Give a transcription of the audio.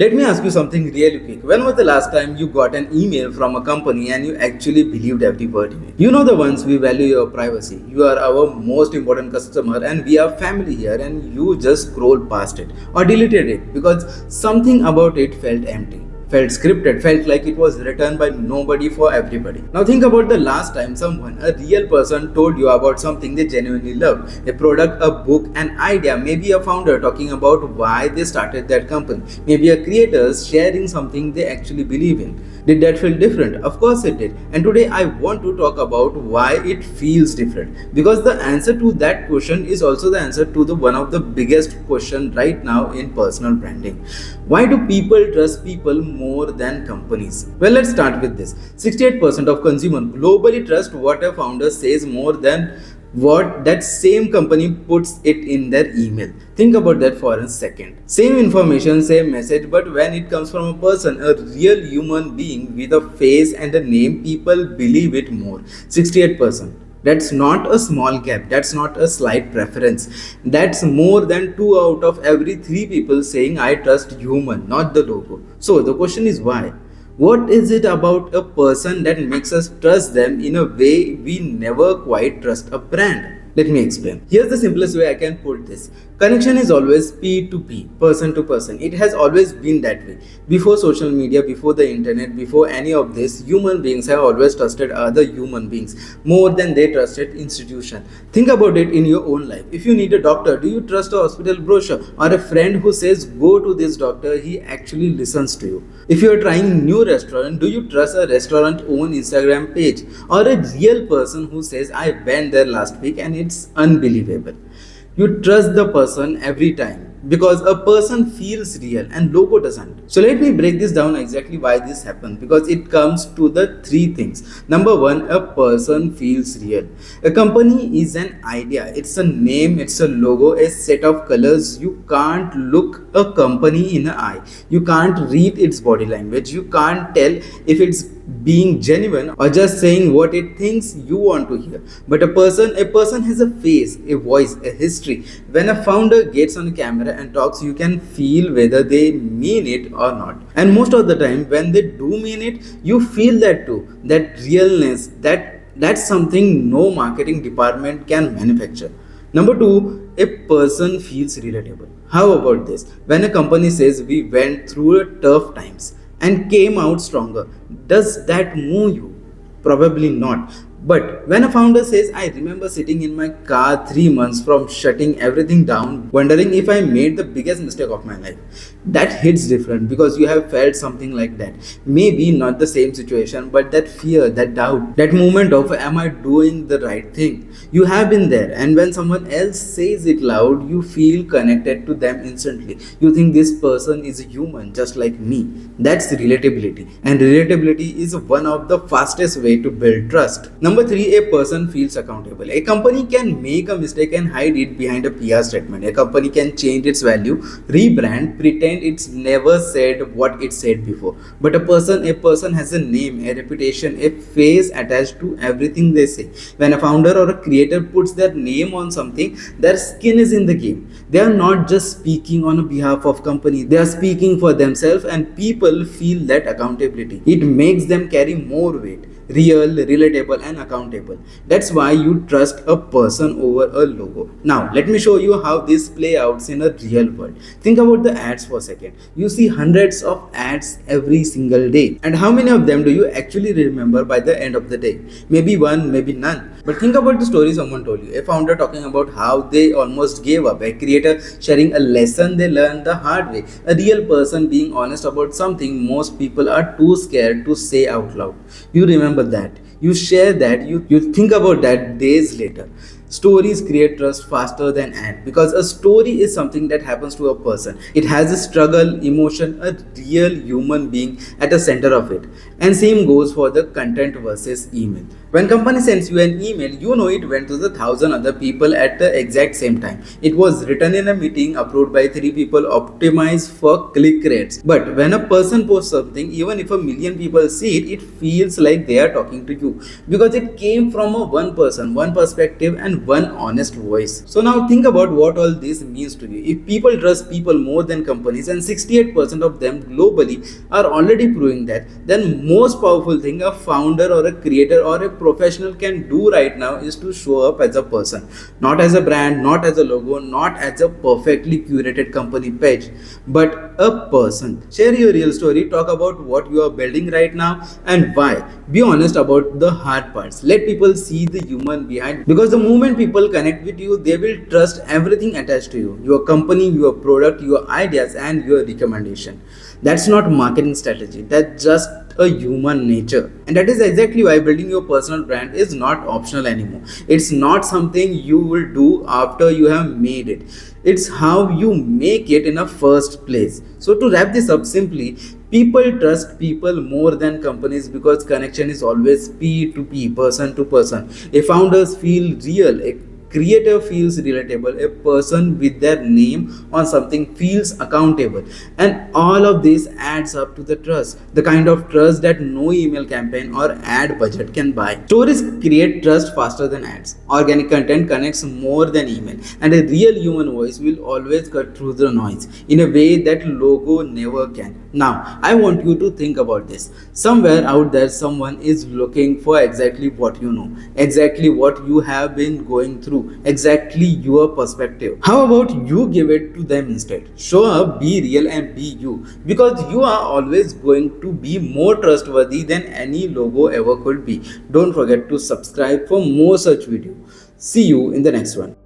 Let me ask you something really quick. When was the last time you got an email from a company and you actually believed every word in it? You know the ones we value your privacy. You are our most important customer and we are family here, and you just scrolled past it or deleted it because something about it felt empty, felt scripted, felt like it was written by nobody for everybody. Now think about the last time someone, a real person, told you about something they genuinely love. A product, a book, an idea, maybe a founder talking about why they started that company, maybe a creator sharing something they actually believe in. Did that feel different? Of course it did. And today I want to talk about why it feels different. Because the answer to that question is also the answer to the one of the biggest question right now in personal branding. Why do people trust people more than companies? Well, let's start with this. 68% of consumers globally trust what a founder says more than what that same company puts it in their email. Think about that for a second. Same information, same message, but when it comes from a person, a real human being with a face and a name, people believe it more. 68%. That's not a small gap. That's not a slight preference. That's more than 2 out of every 3 people saying I trust human, not the logo. So the question is why? What is it about a person that makes us trust them in a way we never quite trust a brand? Let me explain. Here's the simplest way I can put this. Connection is always P to P, person to person. It has always been that way. Before social media, before the internet, before any of this, human beings have always trusted other human beings more than they trusted institution. Think about it in your own life. If you need a doctor, do you trust a hospital brochure or a friend who says go to this doctor? He actually listens to you. If you are trying new restaurant, do you trust a restaurant own Instagram page or a real person who says I went there last week and it's unbelievable? You trust the person every time because a person feels real and logo doesn't. So let me break this down exactly why this happens, because it comes to the 3 things. Number 1, a person feels real. A company is an idea. It's a name, it's a logo, a set of colors. You can't look a company in the eye. You can't read its body language. You can't tell if it's being genuine or just saying what it thinks you want to hear. But a person has a face, a voice, a history. When a founder gets on camera and talks, you can feel whether they mean it or not. And most of the time when they do mean it, you feel that too. That realness, that's something no marketing department can manufacture. Number 2, a person feels relatable. How about this? When a company says we went through tough times and came out stronger, does that move you? Probably not. But when a founder says, I remember sitting in my car 3 months from shutting everything down, wondering if I made the biggest mistake of my life, that hits different because you have felt something like that. Maybe not the same situation, but that fear, that doubt, that moment of, am I doing the right thing? You have been there, and when someone else says it loud, you feel connected to them instantly. You think this person is a human just like me. That's relatability, and relatability is one of the fastest way to build trust. Number 3, a person feels accountable. A company can make a mistake and hide it behind a PR statement. A company can change its value, rebrand, pretend it's never said what it said before. But a person has a name, a reputation, a face attached to everything they say. When a founder or a creator puts their name on something, their skin is in the game. They are not just speaking on behalf of company. They are speaking for themselves, and people feel that accountability. It makes them carry more weight. Real, relatable, and accountable. That's why you trust a person over a logo. Now, let me show you how this play out in a real world. Think about the ads for a second. You see hundreds of ads every single day. And how many of them do you actually remember by the end of the day? Maybe one, maybe none. But think about the story someone told you. A founder talking about how they almost gave up. A creator sharing a lesson they learned the hard way. A real person being honest about something most people are too scared to say out loud. You remember that. You share that. You think about that days later. Stories create trust faster than ad, because a story is something that happens to a person. It has a struggle, emotion, a real human being at the center of it. And same goes for the content versus email. When company sends you an email, you know it went to the 1,000 other people at the exact same time. It was written in a meeting, approved by 3 people, optimized for click rates. But when a person posts something, even if a million people see it, it feels like they are talking to you because it came from a one person, one perspective, and and one honest voice. So now think about what all this means to you. If people trust people more than companies, and 68% of them globally are already proving that, then most powerful thing a founder or a creator or a professional can do right now is to show up as a person, not as a brand, not as a logo, not as a perfectly curated company page, but a person. Share your real story, talk about what you are building right now and why. Be honest about the hard parts. Let people see the human behind, because the moment people connect with you, they will trust everything attached to you, your company, your product, your ideas, and your recommendation. That's not marketing strategy, that's just a human nature. And that is exactly why building your personal brand is not optional anymore. It's not something you will do after you have made it, it's how you make it in the first place. So to wrap this up simply, people trust people more than companies because connection is always P to P, person to person. If founders feel real, a creator feels relatable, a person with their name on something feels accountable, and all of this adds up to the trust, the kind of trust that no email campaign or ad budget can buy. Stories create trust faster than ads, organic content connects more than email, and a real human voice will always cut through the noise in a way that logo never can. Now I want you to think about this. Somewhere out there someone is looking for exactly what you know, exactly what you have been going through, exactly your perspective. How about you give it to them instead? Show up, be real, and be you, because you are always going to be more trustworthy than any logo ever could be. Don't forget to subscribe for more such videos. See you in the next one.